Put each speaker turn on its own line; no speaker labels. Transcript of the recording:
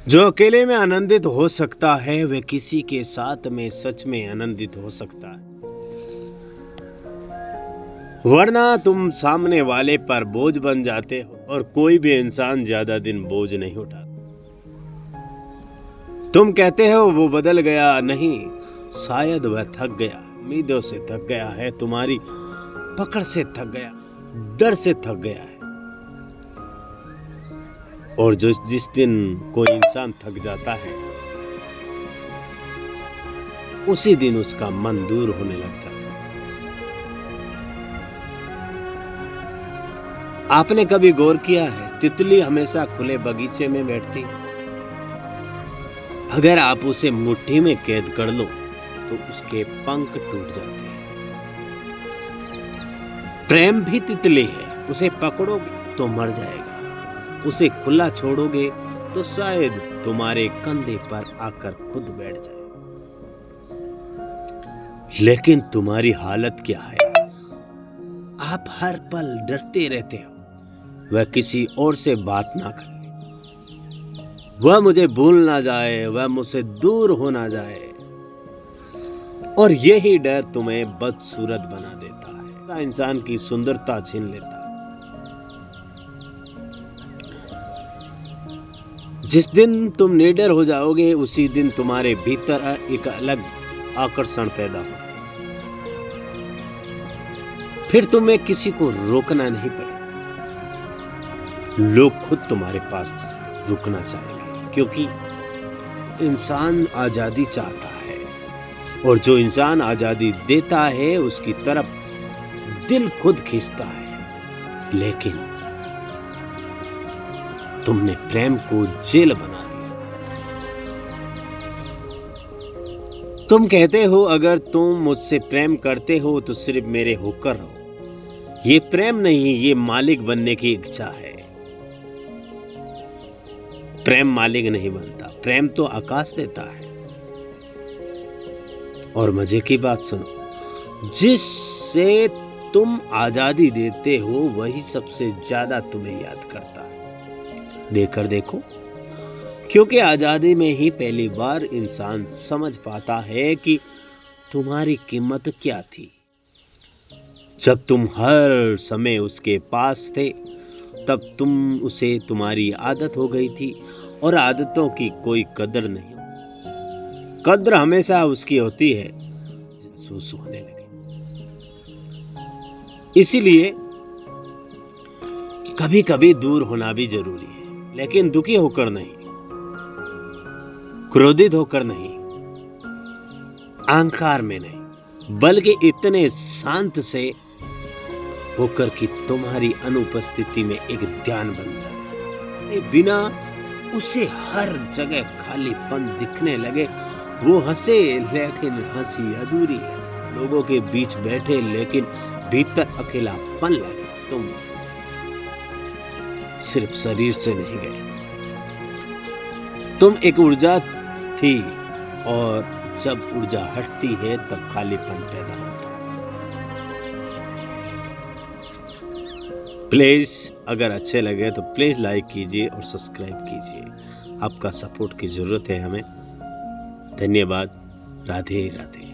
जो अकेले में आनंदित हो सकता है वह किसी के साथ में सच में आनंदित हो सकता है, वरना तुम सामने वाले पर बोझ बन जाते हो और कोई भी इंसान ज्यादा दिन बोझ नहीं उठाता। तुम कहते हो वो बदल गया, नहीं, शायद वह थक गया, उम्मीदों से थक गया है, तुम्हारी पकड़ से थक गया, डर से थक गया है। और जिस दिन कोई इंसान थक जाता है उसी दिन उसका मन दूर होने लग जाता है। आपने कभी गौर किया है, तितली हमेशा खुले बगीचे में बैठती है। अगर आप उसे मुट्ठी में कैद कर लो तो उसके पंख टूट जाते हैं। प्रेम भी तितली है, उसे पकड़ोगे तो मर जाएगा, उसे खुला छोड़ोगे तो शायद तुम्हारे कंधे पर आकर खुद बैठ जाए। लेकिन तुम्हारी हालत क्या है? आप हर पल डरते रहते हो वह किसी और से बात ना करे, वह मुझे भूल ना जाए, वह मुझसे दूर हो ना जाए। और यही डर तुम्हें बदसूरत बना देता है, इंसान की सुंदरता छीन लेता है। जिस दिन तुम निडर हो जाओगे उसी दिन तुम्हारे भीतर एक अलग आकर्षण पैदा हो, फिर तुम्हें किसी को रोकना नहीं पड़ेगा, लोग खुद तुम्हारे पास रुकना चाहेंगे, क्योंकि इंसान आजादी चाहता है और जो इंसान आजादी देता है उसकी तरफ दिल खुद खींचता है। लेकिन तुमने प्रेम को जेल बना दिया। तुम कहते हो अगर तुम मुझसे प्रेम करते हो तो सिर्फ मेरे होकर रहो। ये प्रेम नहीं, ये मालिक बनने की इच्छा है। प्रेम मालिक नहीं बनता, प्रेम तो आकाश देता है। और मजे की बात सुनो, जिससे तुम आजादी देते हो वही सबसे ज्यादा तुम्हें याद करता है। देकर देखो, क्योंकि आजादी में ही पहली बार इंसान समझ पाता है कि तुम्हारी कीमत क्या थी। जब तुम हर समय उसके पास थे तब तुम उसे तुम्हारी आदत हो गई थी और आदतों की कोई कदर नहीं। कद्र हमेशा उसकी होती है महसूस होने लगे। इसीलिए कभी कभी दूर होना भी जरूरी है, लेकिन दुखी होकर नहीं, क्रोधित होकर नहीं, अहंकार में नहीं, बल्कि इतने शांत से होकर कि तुम्हारी अनुपस्थिति में एक ध्यान बन जाए। बिना उसे हर जगह खालीपन दिखने लगे, वो हंसे लेकिन हंसी अधूरी लगे, लोगों के बीच बैठे लेकिन भीतर अकेलापन लगे। तुम सिर्फ शरीर से नहीं गए, तुम एक ऊर्जा थी और जब ऊर्जा हटती है तब खालीपन पैदा होता है। प्लीज अगर अच्छे लगे तो प्लीज लाइक कीजिए और सब्सक्राइब कीजिए। आपका सपोर्ट की जरूरत है हमें। धन्यवाद। राधे राधे।